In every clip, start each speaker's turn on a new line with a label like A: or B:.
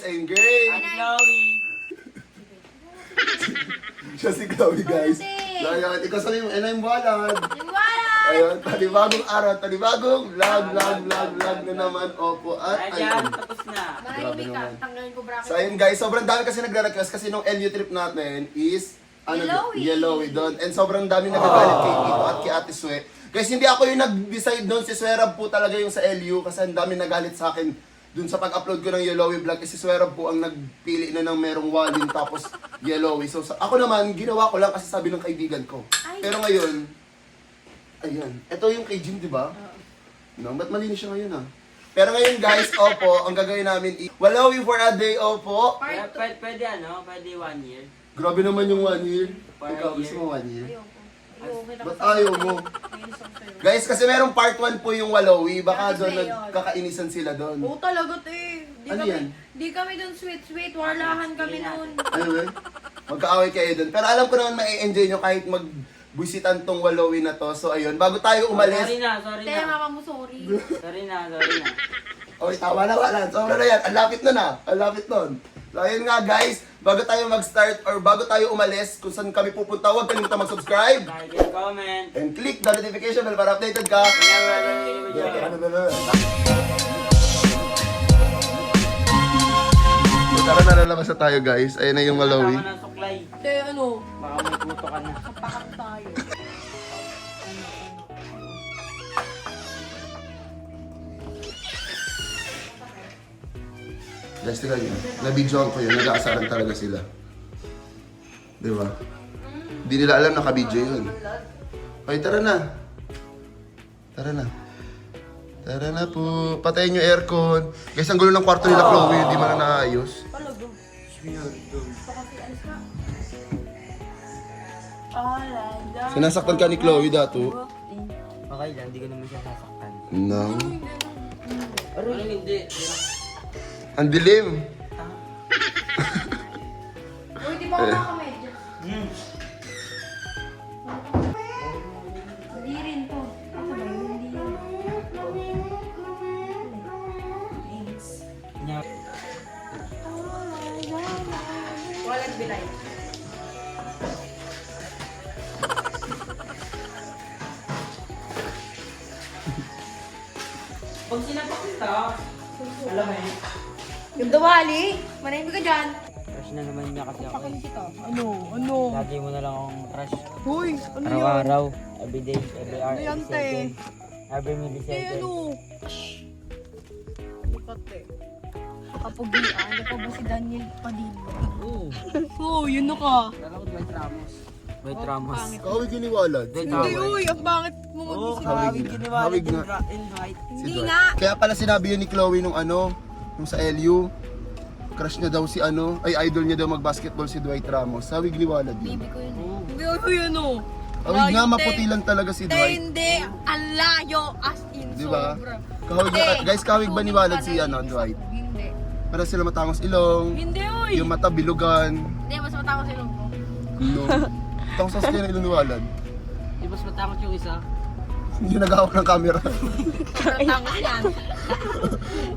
A: guys, ayun Gray.
B: Chloe.
A: Siya si Chloe guys. So ayun, ikaw sabi mo, yung walad.
C: Wala!
A: Ayun, panibagong araw, panibagong vlog na naman. Opo, at
B: Ayan,
A: ayun.
B: tapos na.
C: Manahimik ka, tanggalin ko bracket.
A: So ayun guys, sobrang dami kasi nagre-request kasi nung LU trip natin is yellowy doon. And sobrang dami nagagalit kay Tito at kay Ate Swe. Guys, hindi ako yung nag-decide doon, si Swerab po talaga yung sa LU kasi ang dami nagalit sa akin doon sa pag-upload ko ng Yellowy vlog. Si Swerab po ang nagpili na ng merong walin tapos Yellowy. So ako naman, ginawa ko lang kasi sabi ng kaibigan ko. Pero ngayon, ayan, ito yung kay Jim, di ba? No, ba't malinis siya ngayon ah? Pero ngayon guys, opo, ang gagawin namin Walawi for a day, opo.
B: Pwede ano? Pwede 1 year.
A: Grabe naman yung 1 year.
B: For a
A: Ikaw,
B: year.
A: gusto mo 1 year?
C: Ayoko. Ayoko, kita
A: Ba't
C: ko sa-
A: ayaw mo?
C: Nainis ako sa'yo.
A: Guys, kasi merong part 1 po yung Walawi. Baka
C: Grabe
A: doon
C: na yun.
A: nagkakainisan sila doon.
C: Oo talaga, te.
A: Ano yan?
C: Di kami dun sweet. Warlahan kami nun.
A: Ano ba? Magkaaway kayo doon. Pero alam ko naman ma-enjoy nyo kahit magbusitan tong Walawi na to. So ayun, bago tayo
B: Sorry
A: umalis.
B: na.
C: Te, mama mo, sorry.
B: Sorry na.
A: Okay, tama na wala. Sobra na yan. Ang lapit nun ah. Ang lapit nun. So ayun nga guys, bago tayo mag-start or bago tayo umalis, kung saan kami pupunta, huwag kalimutan mag-subscribe.
B: Like and comment.
A: And click the notification bell para updated ka. Tara na lalabas na tayo guys. Ayun na yung Walawi.
B: Tama na suklay.
C: Te, ano?
B: Baka may puto ka na.
C: Kapakat tayo.
A: Guys, tingnan nyo. Nabidyoan ko yun. Nag-aasaran talaga sila. Di ba? Hindi nila alam nakabidyo yun. Okay, tara na. Tara na. Tara na po. Patayin yung aircon. Guys, ang gulo ng kwarto nila, Chloe. Hindi man na naayos.
C: Talaga. Gusto kasi alis ka. Alanda.
A: Sinasaktan ka ni Chloe dato.
B: Okay lang, hindi ko naman siya sasaktan.
A: No.
B: Aray, hindi.
A: Ang dilim.
C: Uy, di ba ako nakamedyas? Hindi rin to. Ako ba yun? Hindi yun. Thanks. Walang bilay.
B: Pag sinapak kita, alam mo eh.
C: Yung dawali, manahimik ka dyan.
B: Crush na naman niya kasi ako eh.
C: Kita. Ano?
B: Lagi mo na lang akong crush.
C: Hoy, ano
B: Araw-araw, everyday, every hour,
C: Ano yan,
B: every
C: te?
B: second. Every millisecond.
C: Pate. Kapugian, ano pa ba si Daniel Padilla?
B: Oo.
C: Oo, yun na ka.
B: Dwight Ramos.
A: Kawig yun ni Walad.
B: Dwight
C: Hindi,
B: Ramos.
C: uy, ang bakit mo mag-isip?
A: Hawig na. Hawig na.
C: Hindi
A: Dwight.
C: nga.
A: Kaya pala sinabi yun ni Chloe nung nung sa LU. Crush niya daw si idol niya daw mag-basketball si Dwight Ramos. Hawig ni Walad yun.
C: Baby ko yun. Hindi, uy, ano?
A: Hawig nga,
C: Layo,
A: maputi lang talaga si
C: Te,
A: Dwight.
C: hindi. Ang layo, as in,
A: Di ba?
C: sobra.
A: Kahawig
C: Te,
A: na, guys, kahawig ba ni Walad si
C: tunay ka na
A: Dwight?
C: Hindi.
A: Para sila matangos ilong,
C: Hindi, uy.
A: yung mata bilugan.
C: Hindi, mas matapos ilong ko.
A: No. Tangos sa skin ng ilong ni Walad.
B: Di ba matakot yung isa?
A: Hindi naghahawak ng camera.
C: Sobrang tangos yan.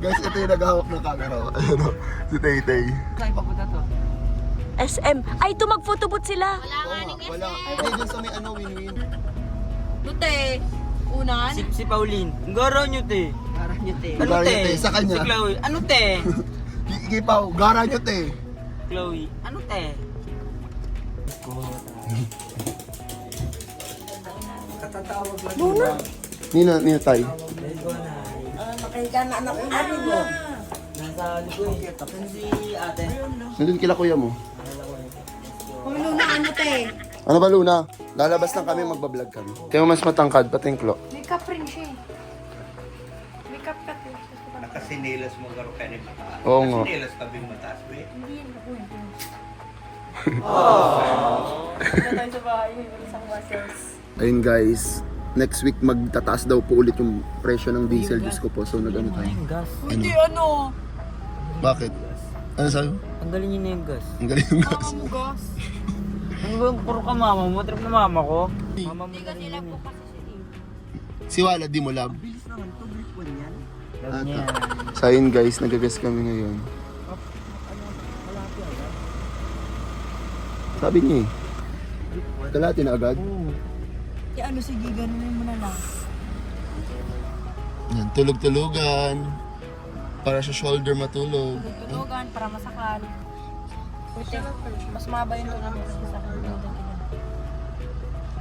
A: Guys, ito yung naghahawak ng camera. Ayun o, si Tay Tay.
B: Saan papunta to?
D: SM. Ay, ito mag-photobooth sila.
C: Wala nga ning
A: Wala. Hindi, dun sa may win-win.
C: Dute, unan.
B: Si Pauline. Garo nyo te. Garo nyo te.
A: Garo nyo, te. Sa kanya.
B: Si Chloe. Ano te?
A: Kikipaw, gara nyo te.
B: Chloe. Ano te?
A: Nina Tay.
B: Nasa likod. Tapos si ate.
A: Nandun kila kuya mo.
C: Uy, Luna, ano te?
A: Ano ba Luna? Lalabas lang kami, magbablog kami. Kaya mas matangkad, patingklo.
C: Makeup rin siya eh. Makeup ka te.
E: Nakasinilas mo garo ka rin mataas.
A: Oo nga.
E: Nakasinilas tabi mataas, be.
C: Hindi yan ako yun.
B: Punta tayo sa bahay. Isang muscles.
A: Ayun guys, next week magtataas daw po ulit yung presyo ng diesel. Diyos ko po, so nag-ano tayo.
B: Yung gas.
C: Hindi ano.
A: Bakit? Ano sabi?
B: Tanggalin niyo na yung gas.
A: Ang galing yung gas.
C: Kamugas.
B: Ano ba? Puro ka mama mo. Trip na mama ko. Mama mo
C: Hindi
B: na
C: kasi
B: rin
C: lang
B: yun
C: po
B: eh.
C: kasi siya eh.
A: Si Walad, di mo love.
B: Love niya.
A: So ayun guys, nag-guess kami ngayon. Sabi niya eh. Kalahati na agad.
C: Eh ano, sige, ganunin mo na lang.
A: Yan, tulog-tulugan. Para sa shoulder matulog.
C: Tulugan para masakal. Puti, mas maba yung tulog mo sa akin.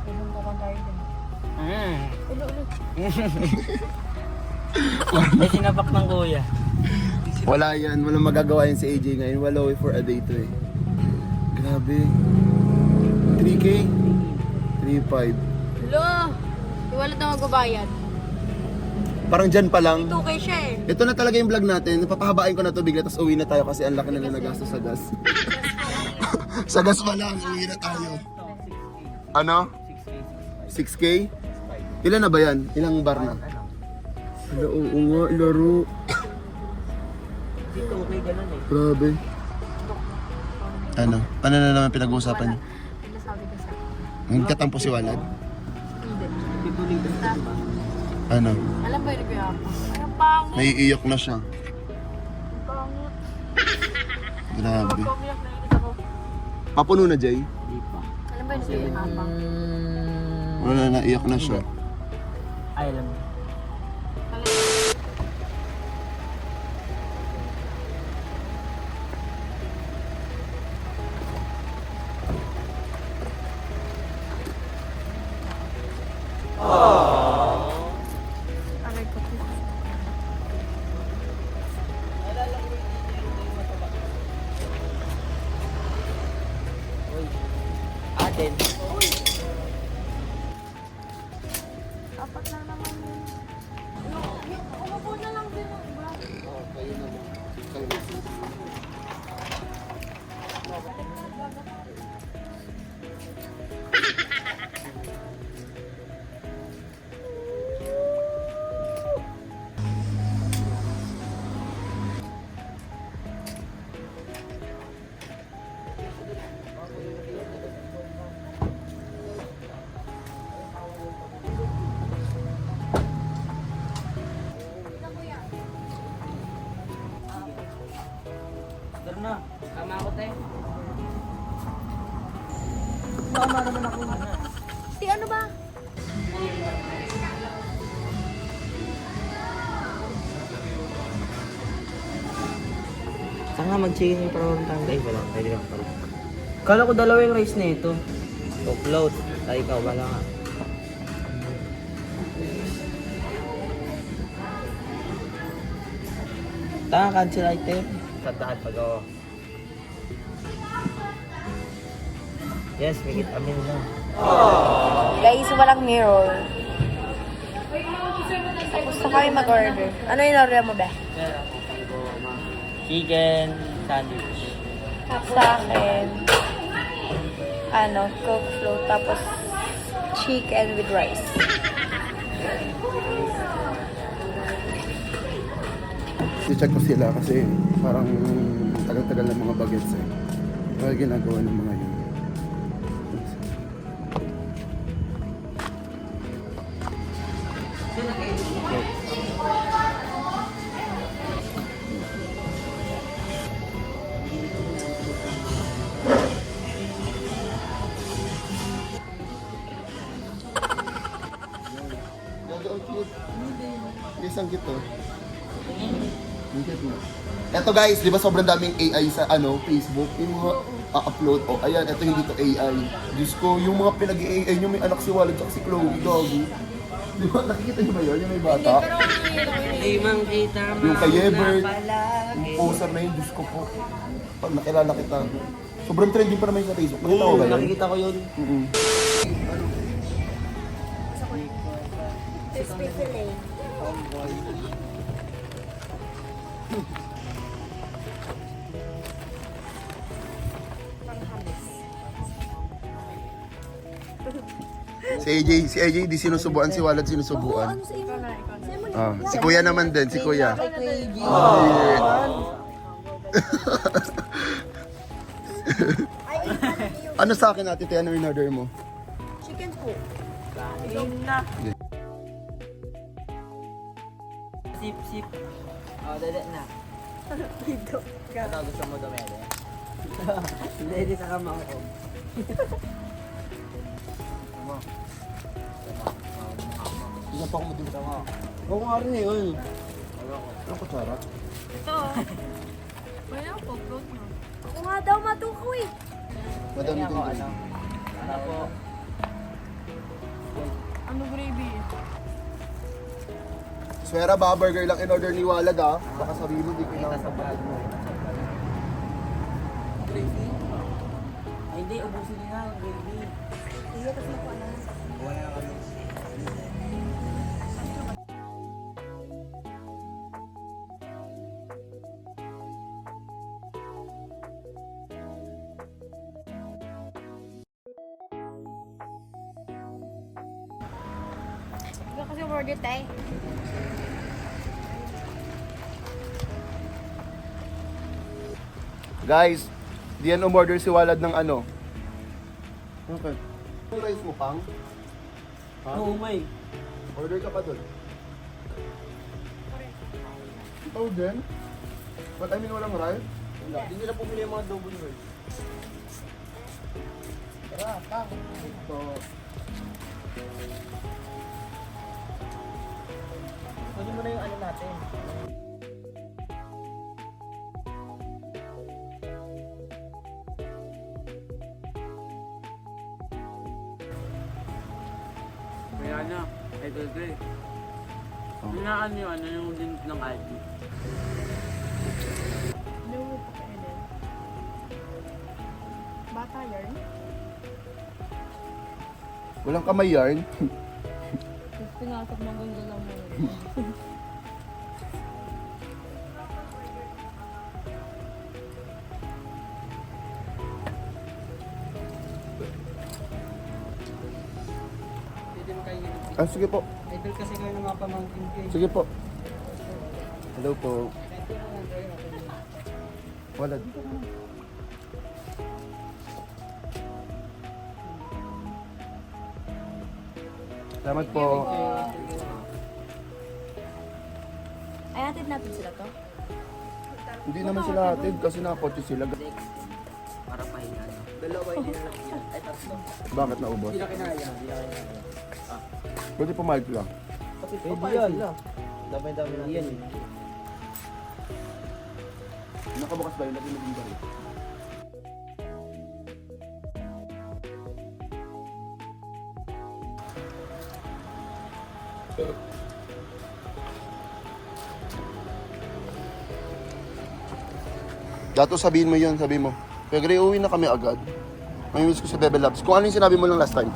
C: Tulog ko kang tayo din. Ulo.
B: May sinapak ng kuya.
A: Wala yan. Walang magagawa yan si AJ ngayon. Wala way for a day to eh. Grabe. 3K? 3.5.
C: Ulo! Iwalat na magbabayad.
A: Parang dyan pa lang.
C: 2K siya eh.
A: Ito na talaga yung vlog natin. Papahabain ko na to bigla, tapos uwi na tayo kasi ang laki na nagastos sa gas. Sa gas pa lang, uwi na tayo. Ano? 6K? Ilan na ba yan? Ilang bar na? Hala, oo nga, laro.
B: Dito okay ganun eh.
A: Grabe. Ano? Ano na naman pinag-uusapan niyo?
C: Ano sabi ko sa
A: Nagkatampo si Walad?
C: Hindi. Basta,
A: Ano?
C: alam ba yung nagpiyapa? Ay, ang pangit.
A: Naiiyak na siya.
C: Ang pangit.
A: Grabe.
C: Pagpamiyak na inis ako.
A: Papuno na, Jay?
B: Di pa.
C: Alam ba yung nagpiyapa?
A: Wala na, naiyak na siya.
B: Ay, alam mo.
C: Aray ko po.
B: Atin.
C: Apat na naman yun. Umupo na lang din ang iba.
B: Tara na. Tama ako tayo.
C: Tama naman ako. Si ano ba?
B: Saan nga mag-chicken yung parang tayo? Ay, wala. Pwede lang pala. Kala ko dalawa yung rice na ito. Upload. Ay, ikaw, wala nga. Tanga, cancel item. Tatahan pag ako. Yes, make it amin na.
C: Guys, walang mirror. Gusto kayo mag-order. Ano yung order mo ba?
B: Chicken sandwich.
C: Sa akin, Coke float, tapos chicken with rice.
A: I-check ko sila kasi parang tagal-tagal ng mga bagets eh. Kaya ginagawa ng mga yun. Isang kito. Eto guys, di ba sobrang daming AI sa Facebook? Yung mga upload. Oh, ayan, eto hindi to AI. Diyos ko, yung mga pinag-AI nyo, may anak si Walid at si Chloe, doggy. Di ba, nakikita nyo ba yun? Yung may bata?
B: Di mang kita
A: Yung kay Ebert, yung poster na yun, Diyos ko po. Pag nakilala kita. Sobrang trending pa naman yun sa Facebook. Nakita ko ba yun?
B: Nakikita ko yun.
C: Crispy fillet.
A: Si AJ, di sinusubuan, si Walid sinusubuan. Si Kuya naman din, si Kuya. Ano sa akin natin, ano in order mo?
C: Chicken po.
B: Sip, sip. Oh, dada na. Ito. Gusto mo dumede? Hindi, di ka kamangkong.
A: Hindi pa ako madiba nga.
B: Oo nga rin eh, yun.
A: Ano kutsara?
C: Ito. Wala po, float mo. Ako nga daw matukoy.
A: Madami
B: Ako,
A: kong
B: ano? Ano po?
C: Ano gravy?
A: Swera ba, burger lang in order ni Walad ah. Baka sabihin mo, di ko na.
B: Gravy? Ay, hindi, ubusin nila ang gravy.
E: Wala kami.
C: Ikaw kasi order tayo.
A: Guys, diyan umorder si Walad ng ano. Okay. Yung rice mo, Pang? Ha?
B: Oo, may.
A: Order ka pa doon. Ikaw din? Ba't I mean walang rice?
B: Wala. Hindi na pumili yung mga double rice.
A: Tara, Pang. Ito.
B: Pwede mo na yung ano natin.
F: Kaya na, Idol Grey. Hinaan yung ano yung link ng ID.
C: Ano mo pa kayo din? Bata yarn?
A: Walang kamay yarn.
C: Tapos pinasok ng ganda lang mo.
B: Pwede mo kayo yun.
A: Ah, sige po.
B: Idol kasi kayo ng mga pamangkin ko eh.
A: Sige po. Hello po. Walad. Salamat po.
D: Ay, hatid natin sila to.
A: Hindi naman sila hatid kasi nakakotse sila.
B: Para pahinga. Dalawa hindi na lang yan. Ay, tatlo.
A: Bakit naubos?
B: Hindi na kinaya. Hindi na kinaya.
A: Pwede pumayag lang.
B: Pwede yan. Dami-dami na yan.
A: Nakabukas ba yun? Lagi naging balik. Dato sabihin mo yun, sabihin mo. Kaya Gray, uwi na kami agad. Mamimiss ko si Bebe Labs. Kung ano yung sinabi mo lang last time.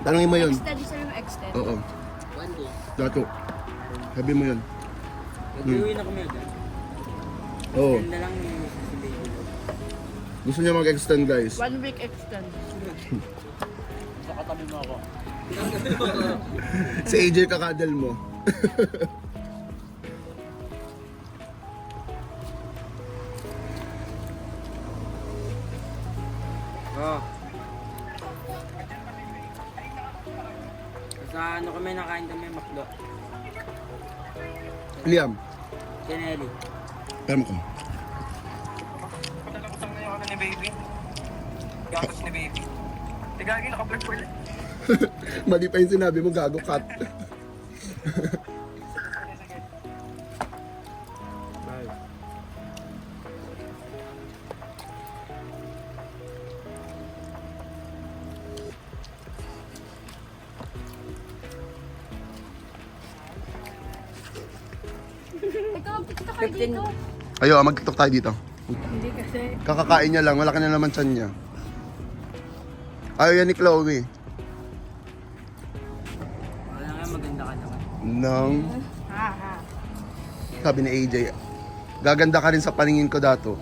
A: Tanungin mo yun.
C: Extend, isa yung extend.
A: Oo.
B: One day.
A: Dato. Sabi mo yun.
F: Nag-uwi na kami agad.
A: Oo.
F: Ganda lang yung si Baby.
A: Gusto niya mag-extend, guys.
C: 1 week extend.
F: Sa katabi mo ako.
A: Si AJ kakadal mo.
F: Oo. Sa ano kami, nakain kami makdo.
A: Liam,
F: Kenelli.
A: pero mo ko.
G: Nalakutan na yung ano ni Baby. Gatos ni Baby. Tigagi, naka-vlog po ulit.
A: Mali pa yung sinabi mo, gago cut.
C: Ikaw, kita kayo dito.
A: Ayo, mag-tiktok tayo dito.
C: Hindi kasi.
A: Kakakain niya lang, malaki na naman tiyan niya. Ayaw yan ni Chloe.
F: Wala nga, maganda ka naman.
A: Nang,
C: Ha, ha.
A: sabi ni AJ, gaganda ka rin sa paningin ko dato.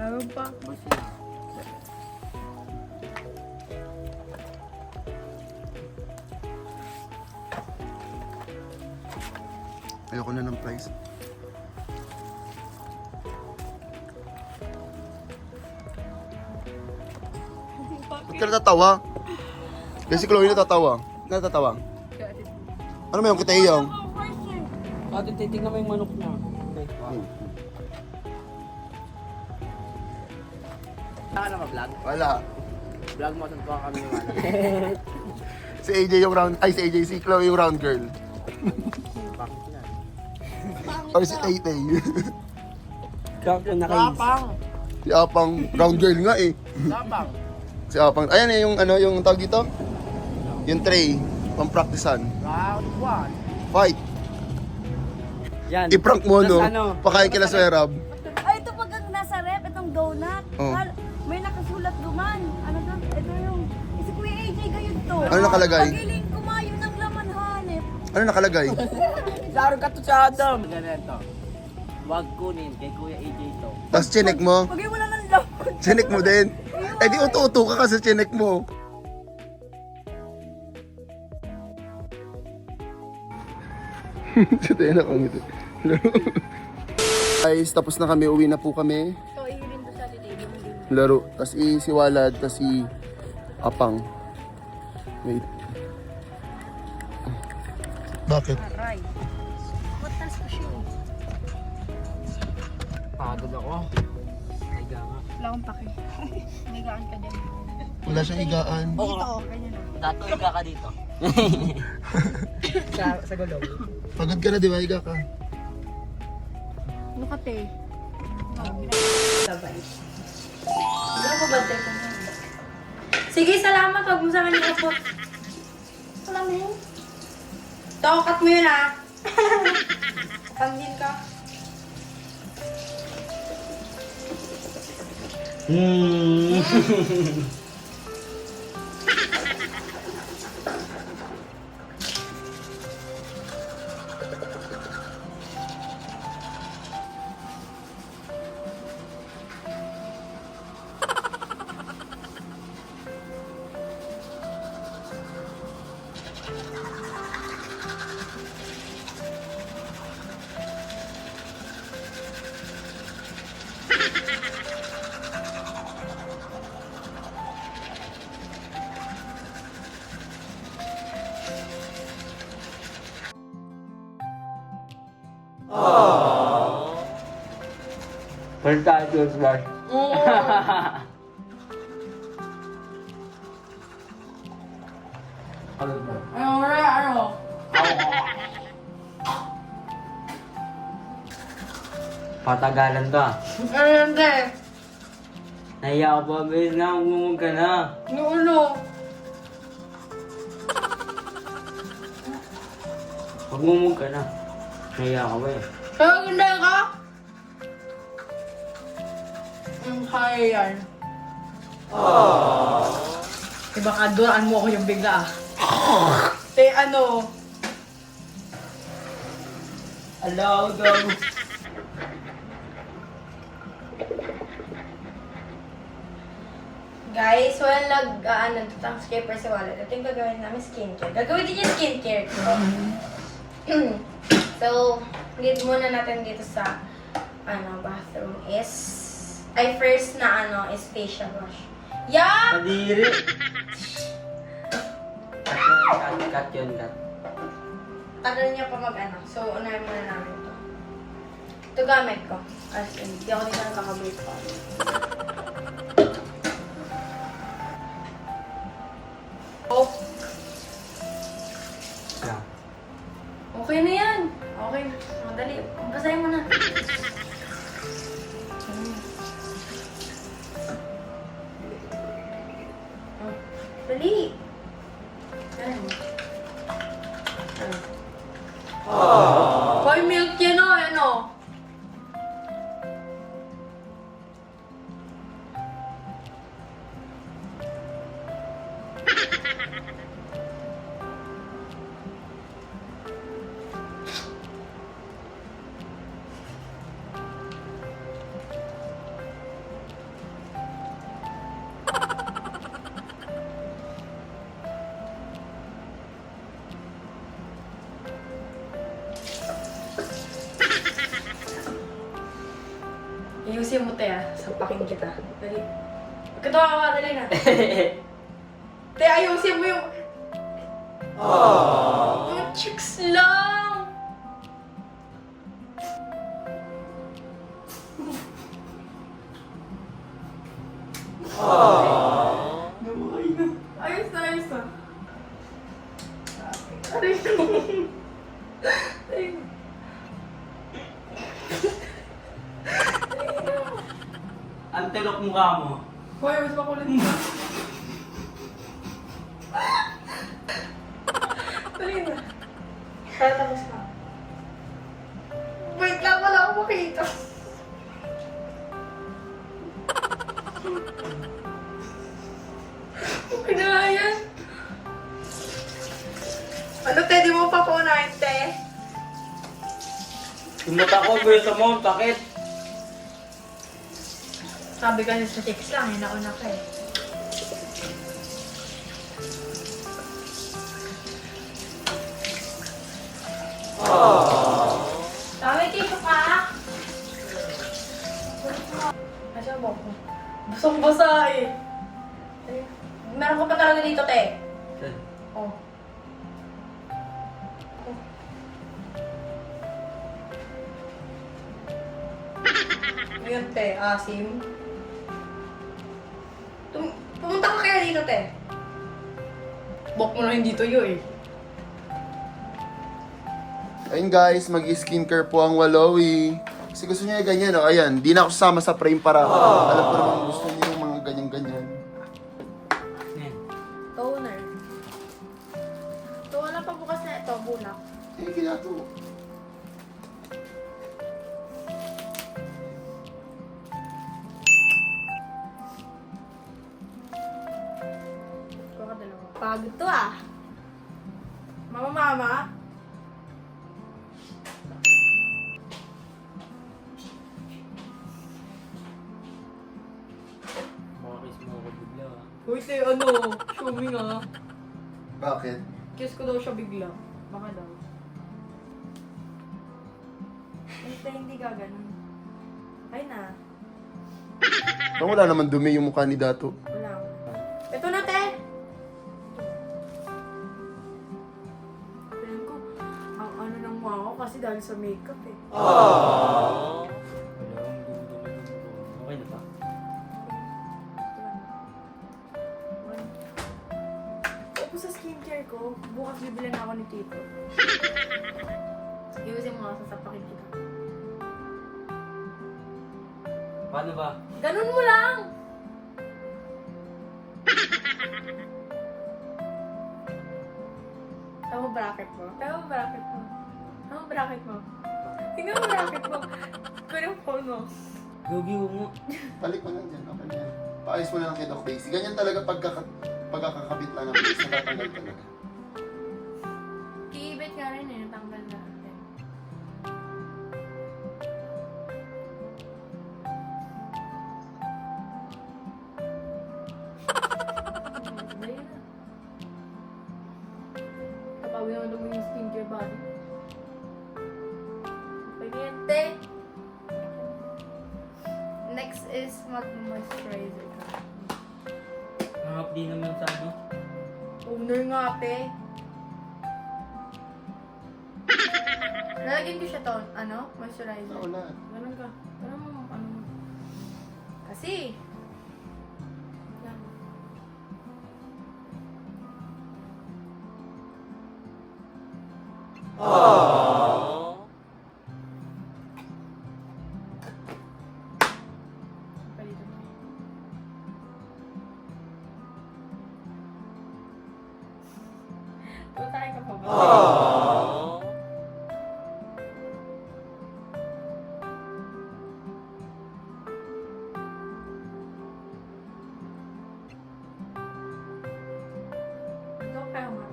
C: Meron pa.
F: Basta lang.
A: Ayoko na ng price. Ba't ka natatawa? Kasi si Chloe natatawa. Natatawa. Ano mo yung kitayong?
B: Ate, titignan mo yung manok niya. Okay. Saan ka na mag-vlog?
A: Wala.
B: Vlog mo, saan pa kami naman.
A: Si AJ yung round, ay si AJ, si Chloe yung round girl.
B: Bakit na?
A: Or si Tay-Tay.
B: Kapag naka-is.
A: Si Apang, round girl nga eh.
F: Tapang.
A: Si Apang, ayan eh, yung ano, yung tawag dito? Yung tray, pang-practicean.
F: Round 1.
A: Fight!
B: Yan.
A: I-prank mo, no?
B: Tas ano?
A: Pakain kila Swerab.
D: Ay, ito pag ang nasa rep, itong donut.
A: Oh.
D: May nakasulat duman. Ano to? Ito yung... Si Kuya AJ gayon to.
A: Ano nakalagay?
D: Pagiling kumayo ng laman hanip.
A: Ano nakalagay?
B: Laro ka to sa Adam. Ganito. Huwag kunin kay Kuya AJ to.
A: Tapos chinek mo.
D: Pag wala ng laman.
A: Chinek mo din. Eh di uto-uto ka kasi chinek mo. Ito yan ako ngiti. Guys, tapos na kami. Uwi na po kami.
D: So, ihirin to sa table.
A: Laro. Tapos si Walad, tapos si Apang. Wait. Bakit?
D: Aray. Matas pa siya.
B: Pagod ako. Higa nga.
C: Wala akong pake. Nagaan ka din.
A: Wala siyang higaan.
C: Dito, ganyan o.
B: Tato, higa ka dito. sa gulong.
A: Pagod ka na, di ba? Higa ka.
C: Ano ka, te?
D: Sige, salamat. Huwag mo sa akin i-upot. Wala mo yun. Tokat mo yun, ah. Panghin ka.
B: First time to smash. Patagalan ka.
C: Ano yan, te?
B: Nahiya ka pa, bes na. Umumog ka na.
C: Ano?
B: Magmumog ka na. Nahiya ka ba eh.
C: Kaya ganda ka? Kaya yan. Diba kaduraan mo ako yung bigla ah. Te, ano?
B: Hello, go.
D: Guys, walang nag-skipper si Wallet. Ito yung gagawin namin skincare. Gagawin din yung skincare ko. So, lead muna natin dito sa bathroom is first na is facial wash. Yeah!
B: Kadiri. Cut yun, cut.
D: Tagal niya pa So, unahin muna namin ito. Ito gamit ko. As in, di ako dito nakaka-break pa. Oh,
B: Yeah.
D: okay na yan. Okay. Dali. Basahin mo na. Dali. Ano?
C: Boy, milk yan o, ano? Ayusin mo, te, ah. Sampakin kita. Dali. Katawa ka, dali na. Te, ayusin mo yung... Yung chicks lang!
F: Antelok mukha mo.
C: Hoy, mas makulit ka. Dali na. Para tapos na. Wait lang, wala akong makita. Okay na nga yan. Ano, te? Di mo pa paunahin, te?
F: Yung mata ko, gusto mo, sakit.
D: Sabi ka sa text lang, nauna ka eh. Sabi, tito ka?
C: Asa ba ako? Busong-busa eh.
D: Meron ka pa talaga dito, te.
C: Oh. Yun, te. Asim.
D: Pumunta ka kaya dito, te.
C: Bok mo na hindi tuyo eh.
A: Ayun guys, mag-skincare po ang Walowy. Kasi gusto niya yung ganyan, oh. Ayan, di na ako sasama sa frame para alam ko naman gusto niya yung mga ganyan-ganyan.
F: Yan.
D: Toner. Ito, wala pa bukas na ito, bulak.
A: Eh, kinato.
D: Ito ka dalawa. Pagod to ah.
C: Mama.
B: Makakis mo ako bigla ah.
C: Uy, te, ano? Show me nga.
A: Bakit?
C: Kiss ko daw siya bigla. Baka daw.
D: Ay, te, hindi gaganon. Ay na.
A: Parang wala naman dumi yung mukha ni Dato.
D: Wala ko. Ito na, te.
C: Tingnan ko, ang ano ng mukha ko kasi dahil sa makeup eh.
B: Wala akong dumi-dumi ng mukha. Okay na ba?
C: Tapos sa skincare ko, bukas bibilan ako ni Tito. Iusin mo nga, sasapakin kita.
B: Paano ba?
D: Ganun mo lang.
C: Tama bracket mo? Tama bracket mo? Tama bracket mo? Tingnan mo bracket mo. Kunin mo phone mo.
B: Gogi mo.
A: Balik mo lang dyan, okay na yan. Paayos mo lang kay Doc Daisy. Ganyan talaga pagkakakabit lang ng face, natatanggal talaga.
D: Kiibit nga rin eh, natanggal na natin.
C: Dali na. Kapawin naman daw yung skincare body.
D: Pagkinte. Next is mag-moisturizer ka.
B: Hangap di naman sa ano.
C: Owner nga, ate.
D: Lalagyan ko siya to, ano? Moisturizer.
A: Wala.
C: Ganun ka.
D: Ano mo, ano mo? Kasi, yan.
C: Palito mo. Tutay ka pa ba?
D: Ito kaya nga.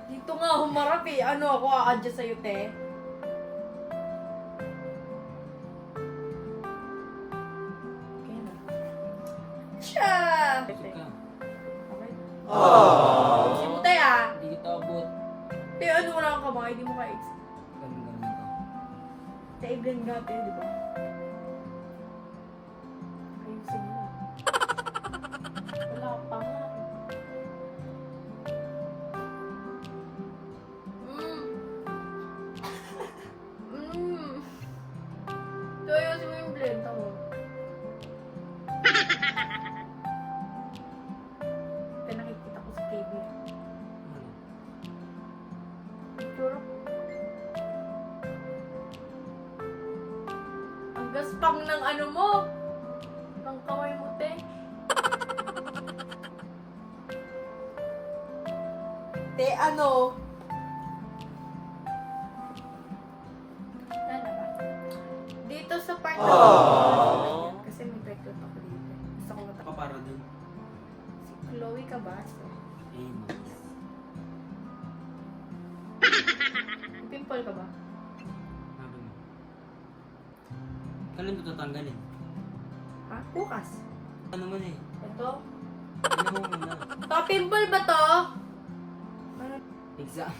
C: Dito nga humarap eh. Ano ako a-adjust sa'yo, te?
D: Okay na. Siya!
B: Busog ka.
C: Okay.
D: Ayusin mo tayo ah.
B: Hindi kita abot.
C: Te, ano wala kang kamay? Hindi mo ka-ex.
B: Ganun ka.
C: Te, i-blend nga, te, di ba? Ayusin mo na. Wala pa nga.
D: So, ayusin mo yung blend ako.
C: Te, nakikita ko sa cable.
B: Ano?
C: Picture. Gaspang ng ano mo. Ng kamay mo, te. Te, ano?
D: Ano ba?
C: Dito sa part na kasi may pektot ako dito. Gusto ko
B: Ako para dun.
C: Si Chloe ka ba?
B: Eh, mas.
C: May pimple ka ba?
B: Sabi mo. Kailan ito tatanggalin?
C: Ha? Bukas.
B: Ano naman eh.
C: Ito?
B: Ano mo muna?
C: To, pimple ba to?
B: Exam.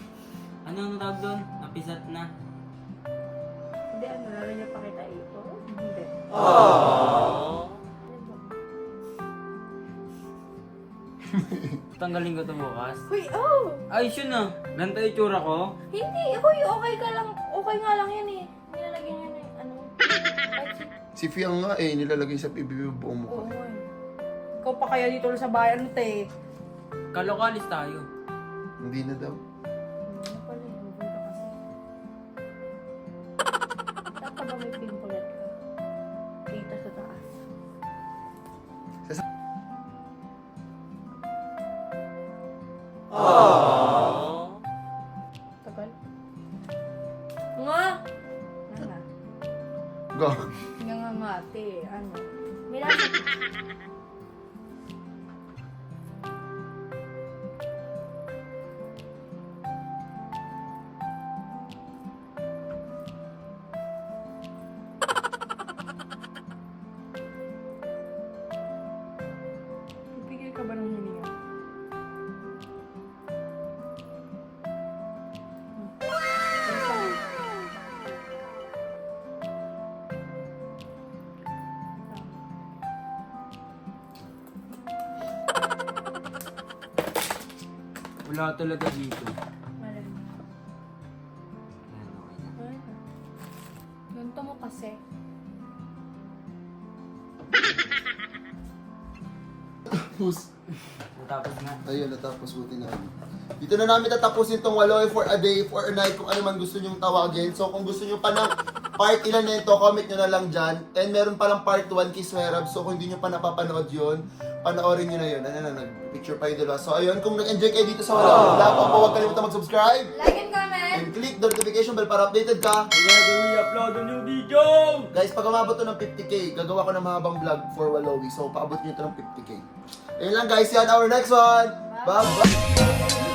B: Ano tawag doon? Napisat na.
C: Hindi, ano, lalo niya pakita ito. Hindi.
B: Tanggalin ko to bukas.
C: Huy, oh!
B: Ay, yun na. Ganito yung tsura ko.
C: Hindi, huy, okay ka lang. Okay nga lang yan eh. Nilalagyan niya na yung ano.
A: Si Fiang nga eh, nilalagay sa PBB buong mukha.
C: Oo eh. Ikaw pa kaya dito sa bayan, te.
B: Kalokalis tayo.
A: Hindi na daw.
C: Ano pala eh, huwag ka kasi. Saan ka ba may pimple ka? Kita sa taas. Tagal. Nga! Nga.
A: Go.
C: Nga, te. Ano? May lasa. Pipigil ka ba ng hininga?
B: Wala talaga dito.
C: Malam.
B: Ayan, okay na.
C: Ay, ganito mo kasi.
A: Tapos,
B: Natapos na.
A: ayun, natapos buti na. Dito na namin tatapusin tong Waloy for a day, for a night, kung ano man gusto nyong tawagin. So kung gusto nyo pa ng part ilan nito, comment nyo na lang dyan. And meron palang part 1 kay Swerab. So kung hindi nyo pa napapanood yun, panoorin nyo na yun. Ano na, nag-picture pa yung dalawa. So ayun, kung nag-enjoy kayo dito sa Waloy vlog, huwag kalimutan mag-subscribe.
D: Like and comment!
A: And click the notification bell para updated ka.
B: Kaya i-upload ang new video!
A: Guys, pag umabot to ng 50k, gagawa ko ng mahabang vlog for Walowi. So paabot nyo to ng 50k. Ayun lang guys, yan our next one. Bye-bye!